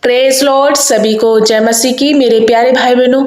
Praise Lord. सभी को जय मसीह की। मेरे प्यारे भाई बहनों,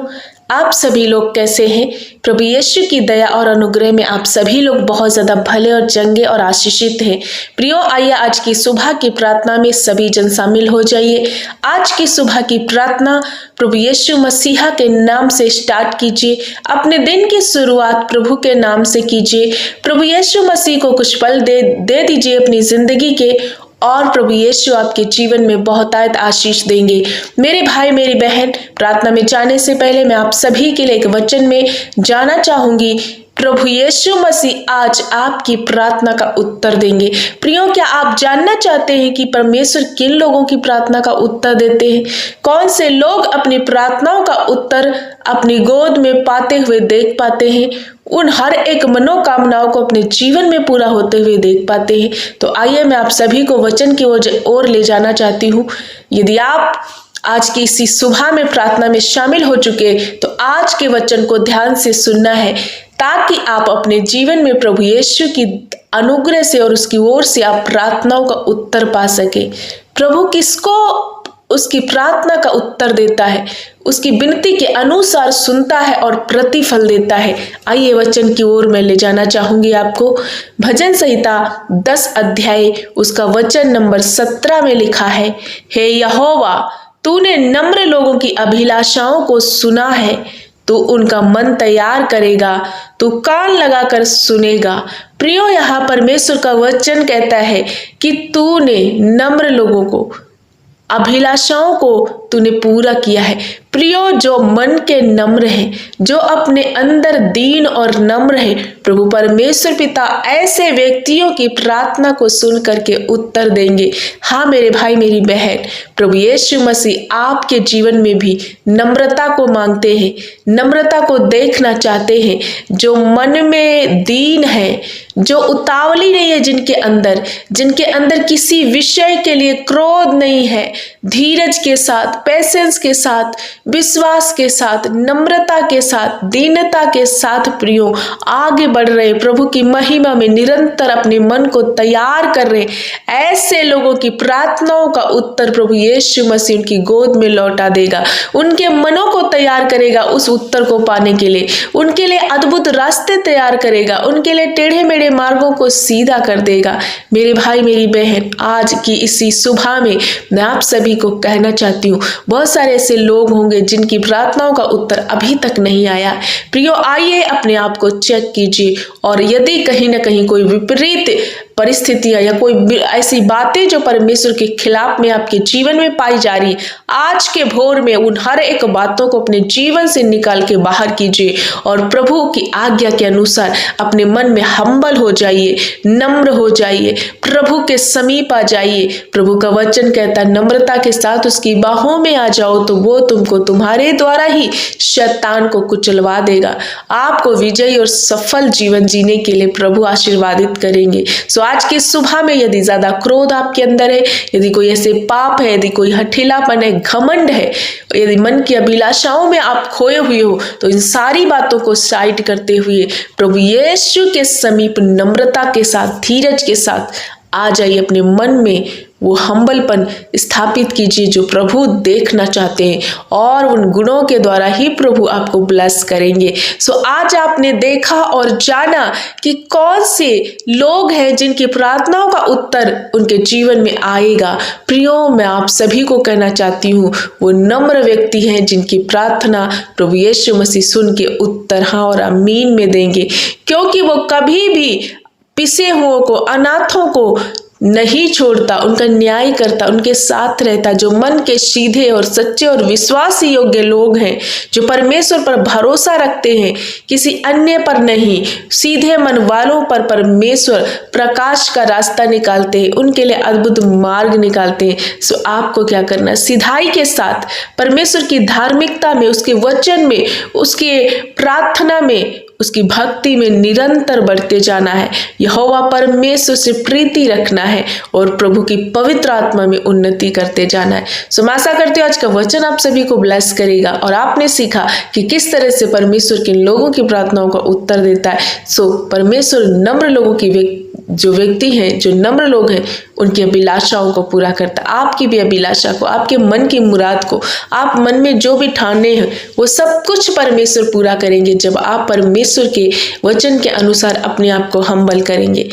आप सभी लोग कैसे हैं? प्रभु यीशु की दया और अनुग्रह में आप सभी लोग बहुत ज़्यादा भले और चंगे और आशीषित हैं। प्रियो, आइए आज की सुबह की प्रार्थना में सभी जन शामिल हो जाइए। आज की सुबह की प्रार्थना प्रभु यीशु मसीहा के नाम से स्टार्ट कीजिए। अपने दिन की शुरुआत प्रभु के नाम से कीजिए। प्रभु यीशु मसीह को कुछ पल दे दीजिए अपनी जिंदगी के, और प्रभु यीशु आपके जीवन में बहुतायत आशीष देंगे। मेरे भाई मेरी बहन, प्रार्थना में जाने से पहले मैं आप सभी के लिए एक वचन में जाना चाहूंगी। प्रभु यीशु मसीह आज आपकी प्रार्थना का उत्तर देंगे। प्रियो, क्या आप जानना चाहते हैं कि परमेश्वर किन लोगों की प्रार्थना का उत्तर देते हैं? कौन से लोग अपनी प्रार्थनाओं का उत्तर अपनी गोद में पाते हुए देख पाते हैं? उन हर एक मनोकामनाओं को अपने जीवन में पूरा होते हुए देख पाते हैं। तो आइए मैं आप सभी को वचन की ओर ले जाना चाहती हूँ। यदि आप आज की इसी सुबह में प्रार्थना में शामिल हो चुके, तो आज के वचन को ध्यान से सुनना है, ताकि आप अपने जीवन में प्रभु यीशु की अनुग्रह से और उसकी ओर से आप प्रार्थनाओं का उत्तर पा सके। प्रभु किसको उसकी प्रार्थना का उत्तर देता है, उसकी विनती के अनुसार सुनता है और प्रतिफल देता है। आइए वचन की ओर मैं ले जाना चाहूंगी आपको। भजन संहिता 10 अध्याय उसका वचन नंबर 17 में लिखा है, हे यहोवा, तूने नम्र लोगों की अभिलाषाओं को सुना है, तू उनका मन तैयार करेगा, तू कान लगाकर सुनेगा। प्रियो, यहाँ परमेश्वर का वचन कहता है कि तूने नम्र लोगों को अभिलाषाओं को तूने पूरा किया है। प्रियो, जो मन के नम्र हैं, जो अपने अंदर दीन और नम्र है, प्रभु परमेश्वर पिता ऐसे व्यक्तियों की प्रार्थना को सुन करके उत्तर देंगे। हाँ मेरे भाई मेरी बहन, प्रभु यीशु मसीह आपके जीवन में भी नम्रता को मांगते हैं, नम्रता को देखना चाहते हैं। जो मन में दीन है, जो उतावली नहीं है, जिनके अंदर किसी विषय के लिए क्रोध नहीं है, धीरज के साथ, पेशेंस के साथ, विश्वास के साथ, नम्रता के साथ, दीनता के साथ प्रियो आगे बढ़ रहे, प्रभु की महिमा में निरंतर अपने मन को तैयार कर रहे, ऐसे लोगों की प्रार्थनाओं का उत्तर प्रभु यीशु मसीह उनकी गोद में लौटा देगा। उनके मनों को तैयार करेगा उस उत्तर को पाने के लिए, उनके लिए अद्भुत रास्ते तैयार करेगा, उनके लिए टेढ़े मेढ़े मार्गों को सीधा कर देगा। मेरे भाई मेरी बहन, आज की इसी सुबह में मैं आप सभी को कहना चाहती हूँ, बहुत सारे ऐसे लोग होंगे जिनकी प्रार्थनाओं का उत्तर अभी तक नहीं आया। प्रियो, आइए अपने आप को चेक कीजिए, और यदि कहीं ना कहीं कोई विपरीत परिस्थितियां या कोई ऐसी बातें जो परमेश्वर के खिलाफ में आपके जीवन में पाई जा रही, आज के भोर में उन हर एक बातों को अपने जीवन से निकाल के बाहर कीजिए और प्रभु की आज्ञा के अनुसार अपने मन में हम्बल हो जाइए, नम्र हो जाइए, प्रभु के समीप आ जाइए। प्रभु का वचन कहता है, नम्रता के साथ उसकी बाहों में आ जाओ तो वो तुमको तुम्हारे द्वारा ही शैतान को कुचलवा देगा। आपको विजयी और सफल जीवन जीने के लिए प्रभु आशीर्वादित करेंगे। आज की सुबह में यदि ज्यादा क्रोध आपके अंदर है, यदि कोई ऐसे पाप है, यदि कोई हठीलापन है, घमंड है, यदि मन की अभिलाषाओं में आप खोए हुए हो, तो इन सारी बातों को साइड करते हुए प्रभु यीशु के समीप नम्रता के साथ, धीरज के साथ आ जाइए। अपने मन में वो हम्बलपन स्थापित कीजिए जो प्रभु देखना चाहते हैं, और उन गुणों के द्वारा ही प्रभु आपको ब्लेस करेंगे। आज आपने देखा और जाना कि कौन से लोग हैं जिनकी प्रार्थनाओं का उत्तर उनके जीवन में आएगा। प्रियो, मैं आप सभी को कहना चाहती हूँ, वो नम्र व्यक्ति हैं जिनकी प्रार्थना प्रभु यीशु मसीह सुन के उत्तर हाँ और आमीन में देंगे, क्योंकि वो कभी भी पिसे हुओं को, अनाथों को नहीं छोड़ता, उनका न्याय करता, उनके साथ रहता। जो मन के सीधे और सच्चे और विश्वास योग्य लोग हैं, जो परमेश्वर पर भरोसा रखते हैं, किसी अन्य पर नहीं, सीधे मन वालों पर परमेश्वर प्रकाश का रास्ता निकालते हैं, उनके लिए अद्भुत मार्ग निकालते हैं। आपको क्या करना, सिधाई के साथ परमेश्वर की धार्मिकता में, उसके वचन में, उसके प्रार्थना में, उसकी भक्ति में निरंतर बढ़ते जाना है। यहोवा परमेश्वर से प्रीति रखना है और प्रभु की पवित्र आत्मा में उन्नति करते जाना है। मैं आशा करती हूँ आज का वचन आप सभी को ब्लेस करेगा और आपने सीखा कि किस तरह से परमेश्वर किन लोगों की प्रार्थनाओं का उत्तर देता है। परमेश्वर नम्र लोगों की जो व्यक्ति हैं, जो नम्र लोग हैं, उनकी अभिलाषाओं को पूरा करता। आपकी भी अभिलाषा को, आपके मन की मुराद को, आप मन में जो भी ठाने हैं वो सब कुछ परमेश्वर पूरा करेंगे जब आप परमेश्वर के वचन के अनुसार अपने आप को हम्बल करेंगे।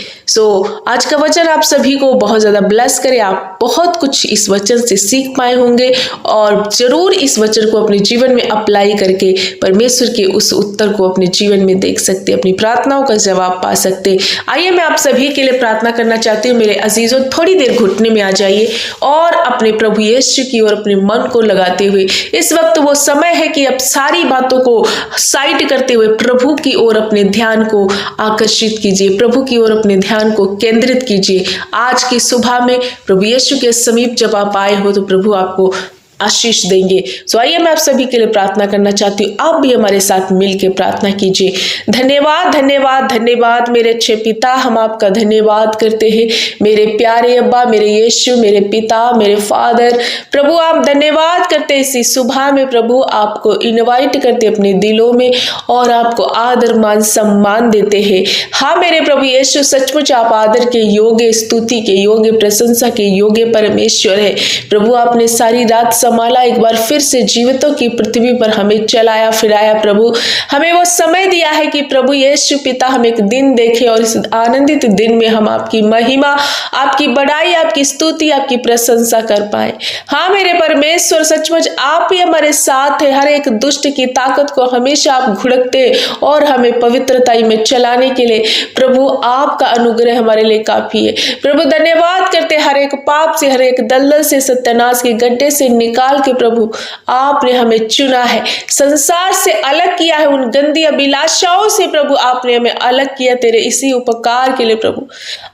आज का वचन आप सभी को बहुत ज़्यादा ब्लेस करे। आप बहुत कुछ इस वचन से सीख पाए होंगे और जरूर इस वचन को अपने जीवन में अप्लाई करके परमेश्वर के उस उत्तर को अपने जीवन में देख सकते, अपनी प्रार्थनाओं का जवाब पा सकते। आइए मैं आप सभी के लिए प्रार्थना करना चाहती हूँ। मेरे अजीजों, थोड़ी देर घुटने में आ जाइए और अपने प्रभु यीशु की ओर अपने मन को लगाते हुए, इस वक्त वो समय है कि अब सारी बातों को साइड करते हुए प्रभु की ओर अपने ध्यान को आकर्षित कीजिए, प्रभु की ओर अपने ध्यान को केंद्रित कीजिए। आज की सुबह में प्रभु यीशु के समीप जब आप आए हो तो प्रभु आपको आशीष देंगे। आइए मैं आप सभी के लिए प्रार्थना करना चाहती हूँ। आप भी हमारे साथ मिलकर प्रार्थना कीजिए। धन्यवाद धन्यवाद धन्यवाद मेरे अच्छे पिता, हम आपका धन्यवाद करते हैं मेरे प्यारे अब्बा, मेरे यीशु, मेरे पिता, मेरे फादर। प्रभु आप धन्यवाद करते इसी सुबह में प्रभु आपको इनवाइट करते अपने दिलों में और आपको आदर मान सम्मान देते हैं। हाँ मेरे प्रभु यीशु, सचमुच आप आदर के योग्य, स्तुति के योग्य, प्रशंसा के योग्य परमेश्वर है। प्रभु आपने सारी रात संभाला, एक बार फिर से जीवितों की पृथ्वी पर हमें चलाया फिराया। प्रभु हमें वो समय दिया है कि प्रभु यीशु पिता हम एक दिन देखें और इस आनंदित दिन में हम आपकी महिमा, आपकी बड़ाई, आपकी स्तुति, आपकी प्रशंसा कर पाए। हाँ मेरे परमेश्वर, सचमुच आप ही हमारे साथ है। हर एक दुष्ट की ताकत को हमेशा आप घुड़कते और हमें पवित्रता में चलाने के लिए प्रभु आपका अनुग्रह हमारे लिए काफी है। प्रभु धन्यवाद करते हर एक पाप से, हर एक दलदल से, सत्यानाश के गड्ढे से निकाल के प्रभु आपने हमें चुना है, संसार से अलग किया है, उन गंदी अभिलाषाओं से प्रभु आपने हमें अलग किया तेरे इसी उपकार के लिए। प्रभु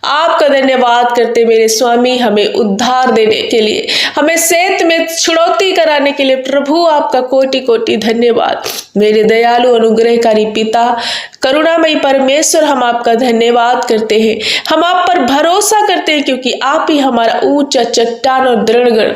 आपका धन्यवाद करते मेरे स्वामी, हमें उद्धार देने के लिए, हमें सेहत में छुड़ौती कराने के लिए प्रभु आपका कोटि कोटि धन्यवाद। मेरे दयालु अनुग्रहकारी पिता, करुणामयी परमेश्वर, हम आपका धन्यवाद करते हैं। हम आप पर भरोसा करते हैं क्योंकि आप ही हमारा ऊंचा चट्टान और दृढ़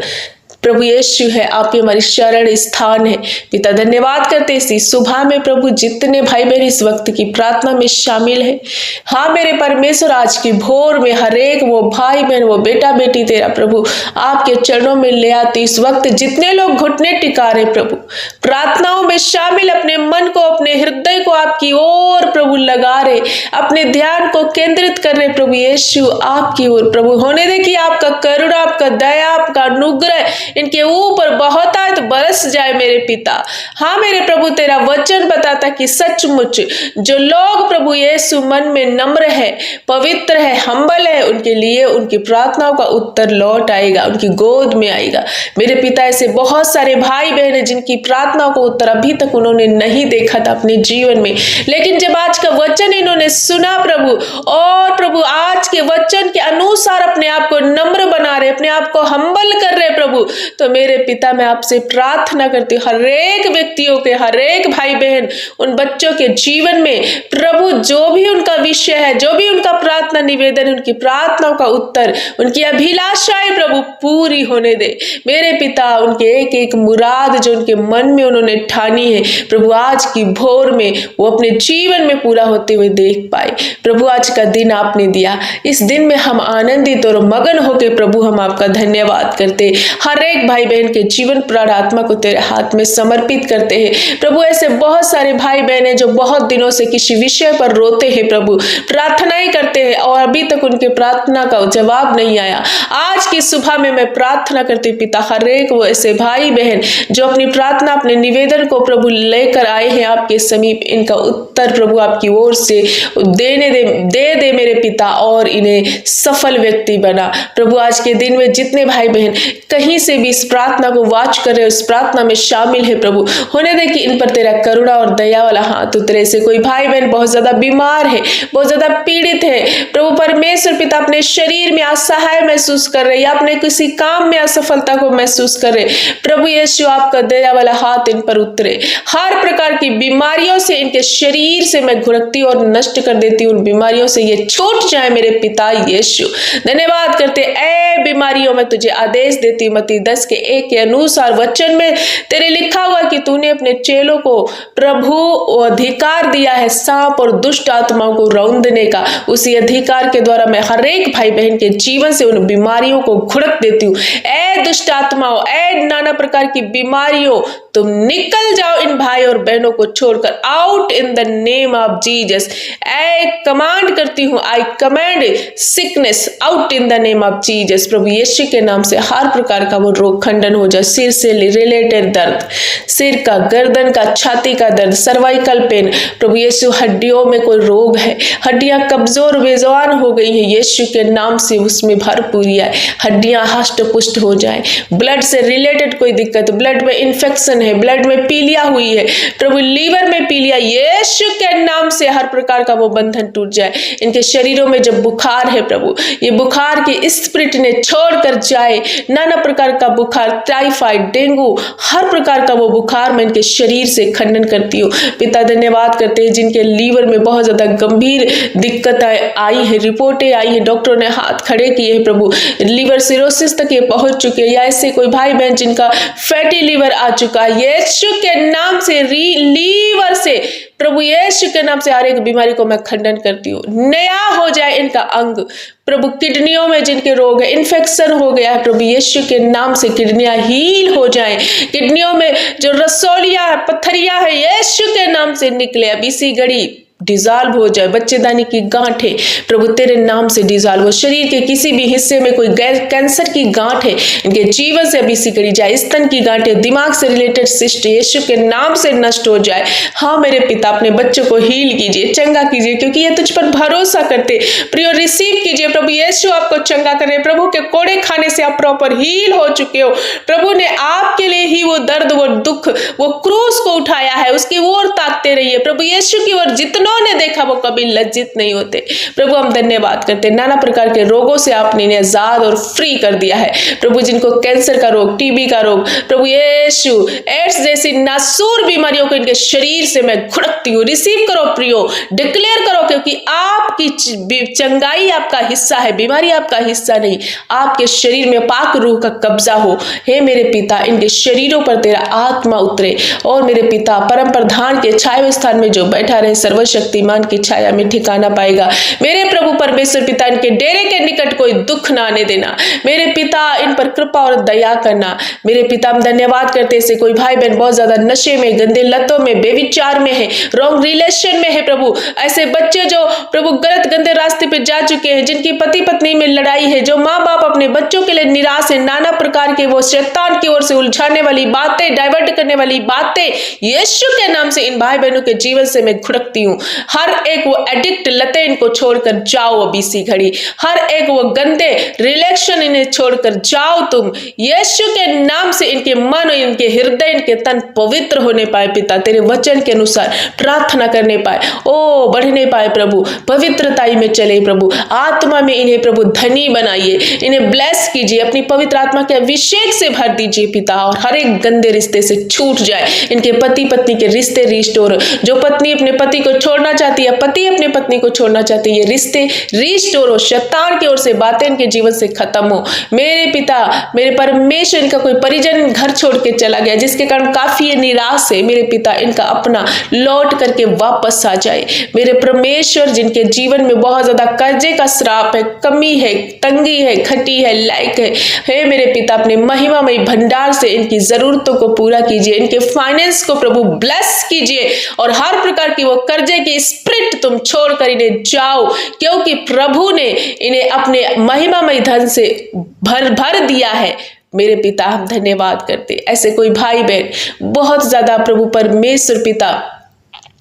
प्रभु यीशु है। आप ही हमारी शरण स्थान है। पिता धन्यवाद करते इसी सुबह में प्रभु जितने भाई बहन इस वक्त की प्रार्थना में शामिल है, हाँ मेरे परमेश्वर, आज की भोर में हर एक वो भाई बहन, वो बेटा बेटी तेरा प्रभु आपके चरणों में ले आती। इस वक्त जितने लोग घुटने टिका रहे प्रभु प्रार्थनाओं में शामिल, अपने मन को, अपने हृदय को आपकी ओर प्रभु लगा रहे, अपने ध्यान को केंद्रित कर रहे प्रभु यीशु आपकी ओर प्रभु होने दे कि आपका करुणा, आपका दया, आपका अनुग्रह इनके ऊपर बहुतायत बरस जाए मेरे पिता। हाँ मेरे प्रभु, तेरा वचन बताता कि सचमुच जो लोग प्रभु यीशु मन में नम्र है, पवित्र है, हम्बल है, उनके लिए उनकी प्रार्थनाओं का उत्तर लौट आएगा, उनकी गोद में आएगा। मेरे पिता, ऐसे बहुत सारे भाई बहन हैं जिनकी प्रार्थनाओं को उत्तर अभी तक उन्होंने नहीं देखा था अपने जीवन में, लेकिन जब आज का वचन इन्होंने सुना प्रभु और प्रभु आज के वचन के अनुसार अपने आप को नम्र बना रहे, अपने आप को हम्बल कर रहे प्रभु, तो मेरे पिता मैं आपसे प्रार्थना करती हूँ हर एक व्यक्तियों के, हर एक भाई बहन, उन बच्चों के जीवन में प्रभु जो भी उनका विषय है, जो भी उनका प्रार्थना निवेदन, उनकी प्रार्थनाओं का उत्तर, उनकी अभिलाषाएं प्रभु पूरी होने दे मेरे पिता। उनके एक एक मुराद जो उनके मन में उन्होंने ठानी है प्रभु आज की भोर में वो अपने जीवन में पूरा होते हुए देख पाए। प्रभु आज का दिन आपने दिया, इस दिन में हम आनंदित और मगन होकर प्रभु हम आपका धन्यवाद करते। हर एक भाई बहन के जीवन प्राण आत्मा को तेरे हाथ में समर्पित करते हैं प्रभु। ऐसे बहुत सारे भाई बहन हैं जो बहुत दिनों से किसी विषय पर रोते हैं प्रभु, प्रार्थनाएं करते हैं और अभी तक उनके प्रार्थना का जवाब नहीं आया। आज की सुबह में मैं प्रार्थना करती पिता, हर एक वो ऐसे भाई बहन जो अपनी प्रार्थना, अपने निवेदन को प्रभु लेकर आए हैं आपके समीप, इनका उत्तर प्रभु आपकी ओर से दे मेरे पिता और इन्हें सफल व्यक्ति बना प्रभु। आज के दिन में जितने भाई बहन कहीं से भी इस प्रार्थना को वाच कर रहे हो, इस प्रार्थना में शामिल है प्रभु, होने दे कि इन पर तेरा करुणा और दया वाला हाथ उतरे। से कोई भाई बहन बहुत ज्यादा बीमार है, बहुत ज्यादा पीड़ित है प्रभु परमेश्वर पिता, अपने शरीर में असहाय महसूस कर रहे या अपने किसी काम में असफलता को महसूस कर रहे प्रभु यीशु आपका दया वाला हाथ इन पर उतरे। हर प्रकार की बीमारियों से इनके शरीर से मैं घुड़कती और नष्ट कर देती हूँ, उन बीमारियों से ये छूट जाए मेरे पिता यीशु। धन्यवाद करते, ऐ बीमारियों में तुझे आदेश देती मती 10 के 1 के अनुसार वचन में तेरे लिखा हुआ कि तूने अपने चेलों को प्रभु अधिकार दिया है सांप और दुष्ट आत्माओं को रौंदने का। उसी अधिकार के द्वारा मैं हर एक भाई बहन के जीवन से उन बीमारियों को घुड़क देती हूँ। ऐ दुष्ट आत्माओं, ऐ नाना प्रकार की बीमारियों, तुम निकल जाओ इन भाई और बहनों को छोड़कर। Out in the name of Jesus. I command करती हूँ, I command sickness out in the name of Jesus. प्रभु यीशु के नाम से हर प्रकार का वो रोग खंडन हो जाए। सिर से रिलेटेड दर्द, सिर का, गर्दन का, छाती का दर्द, सर्वाइकल पेन, प्रभु यीशु हड्डियों में कोई रोग है, हड्डियां कमजोर बेजवान हो गई है, यीशु के नाम से उसमें भरपूरी आए, हड्डियां हष्ट पुष्ट हो जाए। ब्लड से रिलेटेड कोई दिक्कत, ब्लड में इंफेक्शन है, ब्लड में पीलिया हुई है, प्रभु लीवर में पीलिया, यीशु के नाम से हर प्रकार का वो बंधन टूट जाए। इनके शरीरों में जब बुखार है प्रभु, ये बुखार की स्पिरिट ने छोड़कर जाए। नाना प्रकार का बुखार, टाइफाइड, डेंगू, हर प्रकार का वो बुखार मैं इनके शरीर से खंडन करती हूँ। पिता धन्यवाद करते हैं जिनके लीवर में बहुत ज्यादा गंभीर दिक्कत आई है, रिपोर्टें आई है, डॉक्टरों ने हाथ खड़े किए हैं प्रभु, लीवर सिरोसिस तक ये पहुंच चुके हैं, या ऐसे कोई भाई बहन जिनका फैटी लीवर आ चुका है, यीशु के नाम से लीवर से, प्रभु यीशु के नाम से हर एक बीमारी को मैं खंडन करती हूँ। नया हो जाए इनका अंग। प्रभु किडनियों में जिनके रोग है, इन्फेक्शन हो गया है, प्रभु यीशु के नाम से किडनियां हील हो जाए। किडनियों में जो रसौलियां, पत्थरियां है, यीशु के नाम से निकले, अब इसी घड़ी डिजॉल्व हो जाए। बच्चेदानी की गांठ है, प्रभु तेरे नाम से डिजॉल्व हो। शरीर के किसी भी हिस्से में कोई कैंसर की गांठ है, इनके जीवन से अभी सिकड़ी जाए। स्तन की गांठ है, दिमाग से रिलेटेड सिस्ट यीशु के नाम से नष्ट हो जाए। हाँ मेरे पिता, अपने बच्चों को हील कीजिए, चंगा कीजिए, क्योंकि ये तुझ पर भरोसा करते। प्रियो रिसीव कीजिए, प्रभु यीशु आपको चंगा करे। प्रभु के कोड़े खाने से आप प्रॉपर हील हो चुके हो। प्रभु ने आपके लिए ही वो दर्द, वो दुख, वो क्रूस को उठाया है, उसकी ओर ताकते रहिए। प्रभु यीशु की ओर जितना ने देखा वो कभी लज्जित नहीं होते। प्रभु हम धन्यवाद करते, नाना प्रकार के रोगों से आपने इन्हें आजाद और फ्री कर दिया है। प्रभु जिनको कैंसर का रोग, टीबी का रोग, प्रभु यीशु एड्स जैसी नासूर बीमारियों को इनके शरीर से मैं घुड़कती हूँ। रिसीव करो प्रियो, डिक्लेयर करो, क्योंकि आपकी चंगाई आपका हिस्सा है, बीमारी आपका हिस्सा नहीं। आपके शरीर में पाक रूह का कब्जा हो। हे मेरे पिता, इनके शरीरों पर तेरा आत्मा उतरे, और मेरे पिता परम प्रधान के छाए हुए स्थान में जो बैठा रहे, सर्वशक्तिमान की छाया में ठिकाना पाएगा। मेरे प्रभु परमेश्वर पिता, इनके डेरे के निकट कोई दुख ना आने देना। मेरे पिता, इन पर कृपा और दया करना। मेरे पिता, हम धन्यवाद करते हैं, कोई भाई बहन बहुत ज्यादा नशे में, गंदे लतों में, बेविचार में है, रॉन्ग रिलेशन में है प्रभु, ऐसे बच्चे जो प्रभु गलत गंदे रास्ते पे जा चुके हैं, जिनकी पति पत्नी में लड़ाई है, जो माँ बाप अपने बच्चों के लिए निराश है, नाना प्रकार के वो शैतान की ओर से उलझाने वाली बातें, डाइवर्ट करने वाली बातें, यीशु के नाम से इन भाई बहनों के जीवन से मैं घुड़कती हूँ। हर एक वो एडिक्ट लतें इनको छोड़कर जाओ अभी इसी घड़ी। हर एक वो गंदे रिलेशन इन्हें छोड़कर जाओ तुम, यीशु के नाम से। इनके मन, इनके हृदय, इनके तन पवित्र होने पाए पिता, तेरे वचन के अनुसार प्रार्थना करने पाए, ओ बढ़ने पाए प्रभु, पवित्रताई में चले प्रभु, आत्मा में इन्हें प्रभु धनी बनाइए, इन्हें ब्लेस कीजिए, अपनी पवित्र आत्मा के अभिषेक से भर दीजिए पिता, और हर एक गंदे रिश्ते से छूट जाए। इनके पति पत्नी के रिश्ते रिस्टोर, जो पत्नी अपने पति को छोड़ना चाहती है, पति अपने पत्नी को छोड़ना चाहती है, ये रिश्ते रिस्टोर हो, शैतान की ओर से बातें इनके जीवन से खत्म हो। मेरे पिता, मेरे परमेश्वर, इनका कोई परिजन घर छोड़ के चला गया जिसके कारण काफी निराश है, मेरे पिता इनका अपना लौट करके वापस आ जाए। मेरे परमेश्वर, जिनके जीवन में बहुत ज्यादा कर्जे का श्राप है, कमी है, तंगी है, खटी है, लायक है, हे मेरे पिता अपने महिमामय भंडार से इनकी जरूरतों को पूरा कीजिए, इनके फाइनेंस को प्रभु ब्लेस कीजिए, और हर प्रकार की वो कर्जे की स्पिरिट तुम छोड़कर इन्हें जाओ, क्योंकि प्रभु ने इन्हें अपने महिमामय धन से भर दिया है। मेरे पिता हम धन्यवाद करते। ऐसे कोई भाई बहन बहुत ज्यादा प्रभु परमेश्वर पिता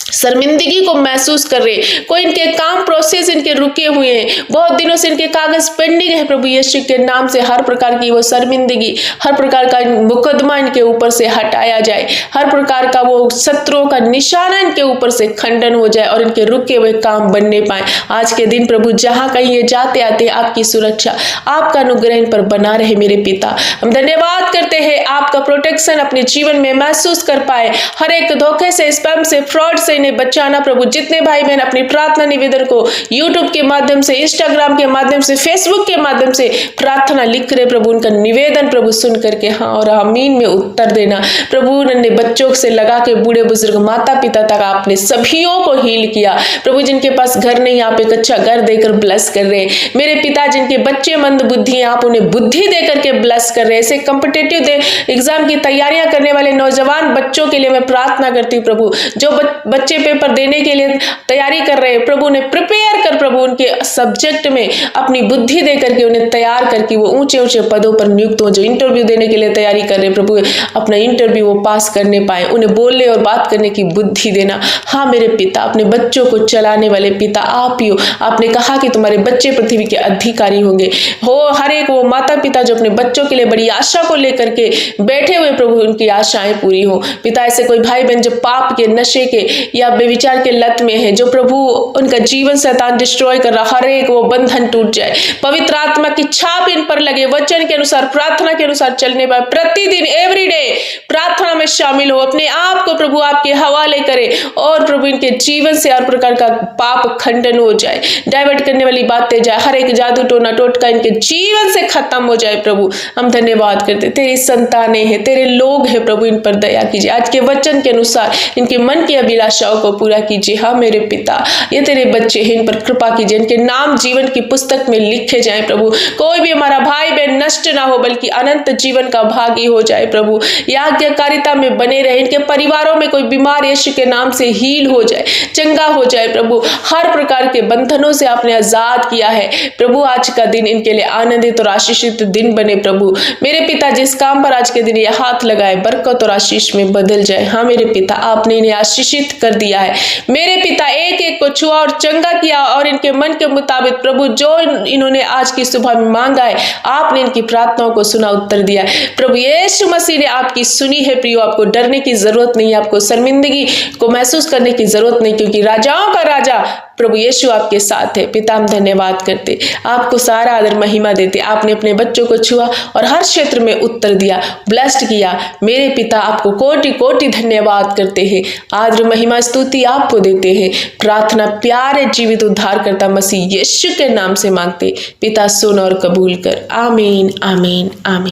शर्मिंदगी को महसूस कर रहे, कोई इनके काम प्रोसेस इनके रुके हुए हैं, बहुत दिनों से इनके कागज पेंडिंग है, प्रभु यीशु के नाम से हर प्रकार की वो शर्मिंदगी, हर प्रकार का मुकदमा इनके ऊपर से हटाया जाए, हर प्रकार का वो शत्रुओं का निशाना इनके ऊपर से खंडन हो जाए, और इनके रुके हुए काम बनने पाए। आज के दिन प्रभु जहां कहीं ये जाते आते आपकी सुरक्षा, आपका अनुग्रह इन पर बना रहे। मेरे पिता हम धन्यवाद करते हैं, आपका आपका प्रोटेक्शन अपने जीवन में महसूस कर पाए। हर एक धोखे से, स्पैम से, फ्रॉड से इन्हें बचाना प्रभु। जितने भाई बहन अपनी प्रार्थना निवेदन को यूट्यूब के माध्यम से, इंस्टाग्राम के माध्यम से, फेसबुक के माध्यम से प्रार्थना लिख रहे प्रभु, उनका निवेदन प्रभु सुन करके हाँ और आमीन में उत्तर देना प्रभु। नन्हे बच्चों से लगा के बूढ़े बुजुर्ग, माता पिता तक आपने सभियों को हील किया प्रभु। जिनके पास घर नहीं, आप एक अच्छा घर देकर ब्लेस कर रहे हैं मेरे पिता। जिनके बच्चे मंद बुद्धि हैं, आप उन्हें बुद्धि देकर के ब्लेस कर रहे हैं। ऐसे कॉम्पिटिटिव एग्जाम की तैयारियां करने वाले नौजवान बच्चों के लिए मैं प्रार्थना करती हूँ प्रभु। जो बच्चे पेपर देने के लिए तैयारी कर रहे हैं प्रभु, उन्हें प्रिपेयर कर प्रभु, उनके सब्जेक्ट में अपनी बुद्धि दे करके उन्हें तैयार करके वो ऊंचे ऊंचे पदों पर नियुक्त हो। जो इंटरव्यू देने के लिए तैयारी कर रहे हैं प्रभु, अपना इंटरव्यू वो पास करने पाए, उन्हें बोलने और बात करने की बुद्धि देना। हाँ मेरे पिता, अपने बच्चों को चलाने वाले पिता आप ही हो। आपने कहा कि तुम्हारे बच्चे पृथ्वी के अधिकारी होंगे। हो हर एक वो माता पिता जो अपने बच्चों के लिए बड़ी आशा को लेकर के बैठे हुए प्रभु, उनकी आशाएं पूरी हो पिता। ऐसे कोई भाई बहन जो पाप के, नशे के या बेविचार के लत में है, जो प्रभु उनका जीवन शैतान डिस्ट्रॉय कर रहा, हर एक वो बंधन टूट जाए। पवित्र आत्मा की छाप इन पर लगे, वचन के अनुसार, प्रार्थना के अनुसार चलने पाए। प्रतिदिन एवरीडे प्रार्थना में शामिल हो, अपने आप को प्रभु आपके हवाले करे और प्रभु इनके जीवन से हर प्रकार का पाप खंडन हो जाए, डाइवर्ट करने वाली बातें जाए, हर एक जादू टोना टोटका इनके जीवन से खत्म हो जाए प्रभु। हम धन्यवाद करते, तेरी संतानें हैं, तेरे लोग हैं प्रभु, इन पर दया कीजिए। आज के वचन के अनुसार इनके मन की अभिलाषाओं को पूरा कीजिए। हाँ मेरे पिता, ये तेरे बच्चे हैं, इन पर कृपा कीजिए, इनके नाम जीवन की पुस्तक में लिखे जाए प्रभु। कोई भी हमारा भाई बहन नष्ट ना हो, बल्कि अनंत जीवन का भागी हो जाए प्रभु। आज्ञाकारिता में बने रहे, इनके परिवारों में कोई बीमार यीशु के नाम से हील हो जाए, चंगा हो जाए प्रभु। हर प्रकार के बंधनों से आपने आजाद किया है प्रभु। आज का दिन इनके लिए आनंदित और आशीषित दिन बने प्रभु। मेरे पिता, जिस काम पर आज के दिन ये हाथ लगाए, बरकत और आशीष में बदल जाए। हाँ मेरे पिता, आपने इन्हें आशीषित कर दिया है मेरे पिता। एक एक को छुआ और चंगा किया और इनके मन के मुताबिक प्रभु जो इन्होंने आज की सुबह में मांगा है, आपने इनकी प्रार्थनाओं को सुना, उत्तर दिया है प्रभु। यीशु मसीह ने आपकी सुनी है प्रियो। आपको डरने की जरूरत नहीं है, आपको शर्मिंदगी को महसूस करने की जरूरत नहीं, क्योंकि राजाओं का राजा प्रभु यीशु आपके साथ है। पिता, हम धन्यवाद करते, आपको सारा आदर महिमा देते। आपने अपने बच्चों को छुआ और हर क्षेत्र में उत्तर दिया, ब्लेस्ड किया मेरे पिता। आपको कोटि कोटि धन्यवाद करते हैं, आदर महिमा स्तुति आपको देते हैं। प्रार्थना प्यारे जीवित उद्धार करता मसीह यीशु के नाम से मांगते पिता, सुन और कबूल कर। आमीन आमीन आमीन।